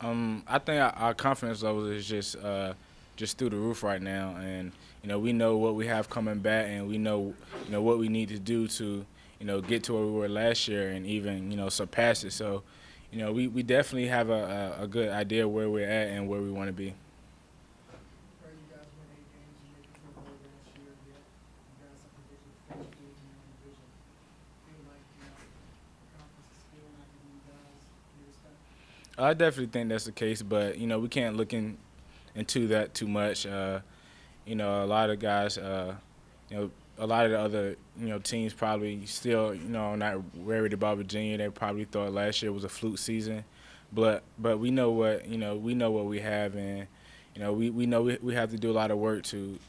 I think our confidence level is just through the roof right now, and we know what we have coming back, and we know what we need to do to get to where we were last year and even surpass it. So, we definitely have a good idea where we're at and where we want to be. Right, you guys won 8 games, you make it to a bowl game this year, yet you guys have predicted finish big in your own division. Feel like the conference is still not giving you guys your respect. I definitely think that's the case, but we can't look into that too much. A lot of guys, a lot of the other teams probably still not worried about Virginia. They probably thought last year was a fluke season, but we know what we know what we have, and we know we have to do a lot of work to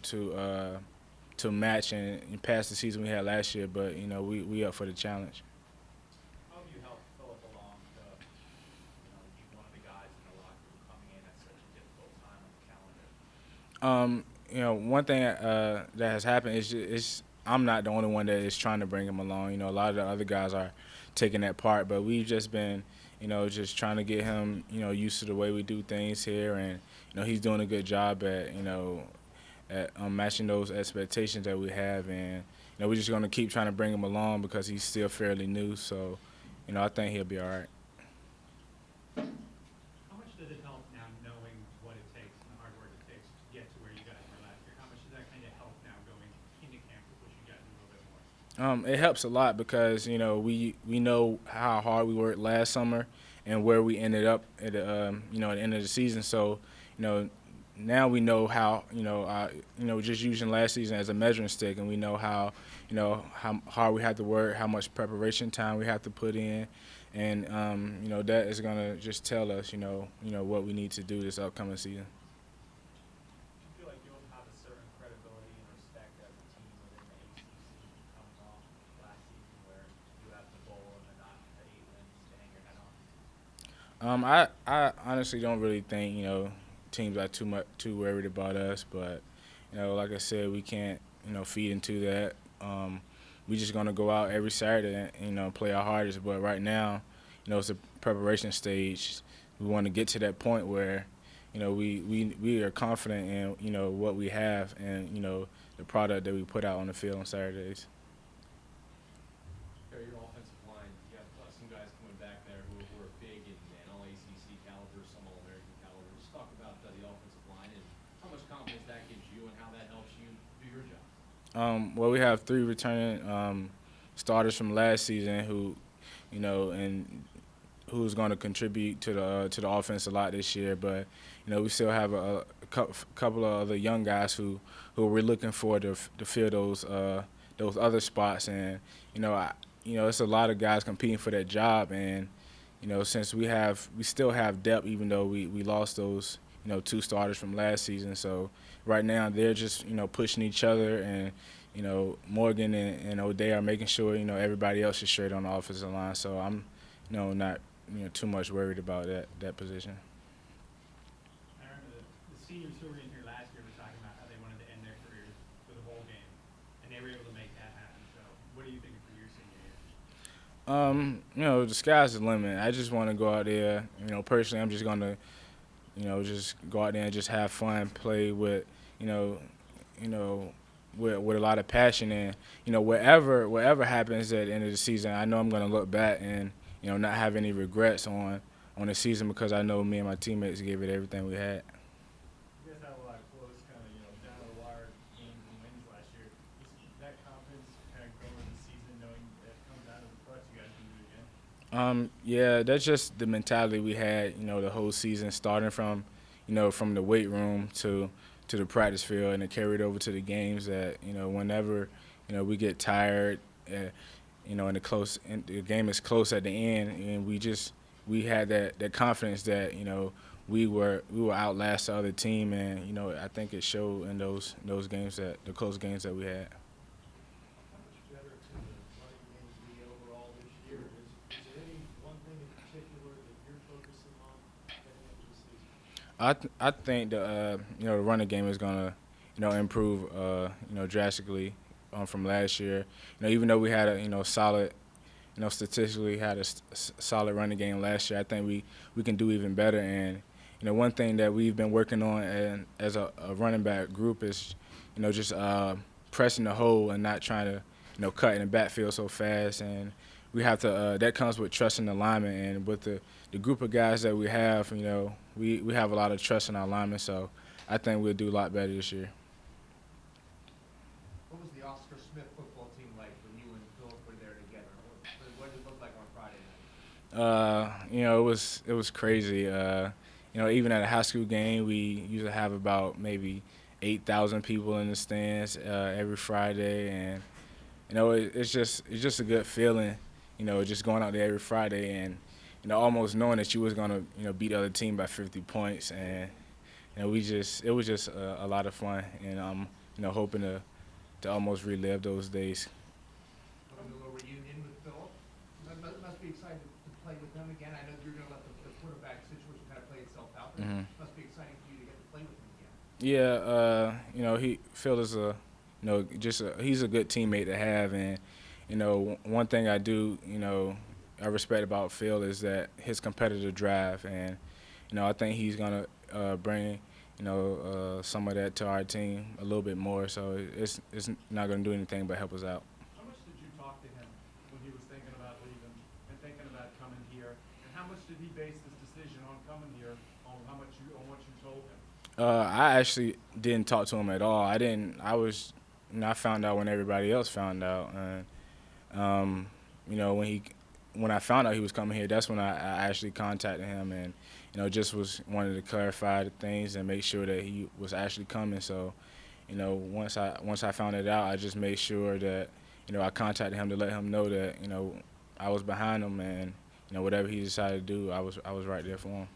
match and pass the season we had last year. But we up for the challenge. How have you helped Philip along to, be one of the guys in the locker room coming in at such a difficult time on the calendar? One thing that has happened is I'm not the only one that is trying to bring him along. A lot of the other guys are taking that part, but we've just been, just trying to get him, used to the way we do things here, and he's doing a good job at matching those expectations that we have, and we're just gonna keep trying to bring him along because he's still fairly new. So, I think he'll be all right. How much does it help now knowing what it takes and the hard work it takes to get to where you guys were last year? How much does that kind of help now going into camp to push you guys a little bit more? It helps a lot because we know how hard we worked last summer and where we ended up at at the end of the season. So now we know how just using last season as a measuring stick, and we know how hard we have to work, how much preparation time we have to put in, and that is gonna just tell us what we need to do this upcoming season. Do you feel like you'll have a certain credibility and respect as a team within the ACC coming off last season where you have the bowl and then not the 8 wins to hang your head on? I honestly don't really think teams are too worried about us, but like I said, we can't feed into that. We just gonna go out every Saturday and play our hardest. But right now, it's a preparation stage. We want to get to that point where we are confident in what we have and the product that we put out on the field on Saturdays. Your offensive line, you have some guys coming back there who are big and all ACC caliber, some all American caliber. Just talk about the offensive line and how much confidence that gives you and how that helps you do your job. Well, we have three returning starters from last season who, and who's going to contribute to the offense a lot this year. But we still have a couple of other young guys who we're looking for to fill those other spots. And it's a lot of guys competing for that job. And since we still have depth, even though we lost those two starters from last season. So right now they're just pushing each other, and Morgan and O'Day are making sure everybody else is straight on the offensive line. So I'm not too much worried about that position. I remember the seniors who were in here last year were talking about how they wanted to end their careers with a bowl game, and they were able to make that happen. So what are you thinking for your senior year? The sky's the limit. I just want to go out there. Personally, I'm just gonna just go out there and just have fun, play with, you know, with a lot of passion, and whatever happens at the end of the season, I know I'm gonna look back and not have any regrets on the season because I know me and my teammates gave it everything we had. You guys had a lot of close, kind of down to the wire games and wins last year. Is that confidence kind of going into the season, knowing that it comes out of the clutch, you guys can do it again? Yeah, that's just the mentality we had, the whole season, starting from the weight room to the practice field, and it carried over to the games. That whenever we get tired, and the game is close at the end, and we had that confidence that we will outlast the other team, and I think it showed in those games, that the close games that we had. How much better can the running game be overall this year? Is there any one thing in particular that you're focusing on heading into the season? I think the running game is gonna improve drastically from last year. Even though we had a solid statistically had a solid running game last year. I think we can do even better. And one thing that we've been working on as a running back group is just pressing the hole and not trying to cut in the backfield so fast. And we have to that comes with trusting the linemen, and with the group of guys that we have, we have a lot of trust in our linemen. So I think we'll do a lot better this year. What was the Oscar Smith football team like when you and Philip were there together? What did it look like on Friday night? It was crazy. Even at a high school game, we usually have about maybe 8,000 people in the stands every Friday, and it's just a good feeling. Just going out there every Friday and almost knowing that you was gonna beat the other team by 50 points, and it was just a lot of fun, and I'm hoping to almost relive those days. Having a little reunion with Philip. Must be exciting to play with him again. I know you're going to let the quarterback situation kind of play itself out, but it must be exciting for you to get to play with him again. Yeah, Phil is he's a good teammate to have, and one thing I do I respect about Phil is that his competitive drive, and I think he's gonna bring some of that to our team a little bit more. So it's not gonna do anything but help us out. How much did you talk to him when he was thinking about leaving and thinking about coming here? And how much did he base his decision on coming here on what you told him? I actually didn't talk to him at all. I didn't. I found out when everybody else found out, and when I found out he was coming here, that's when I actually contacted him, and just wanted to clarify the things and make sure that he was actually coming. So, once I found it out, I just made sure that I contacted him to let him know that I was behind him, and whatever he decided to do, I was right there for him.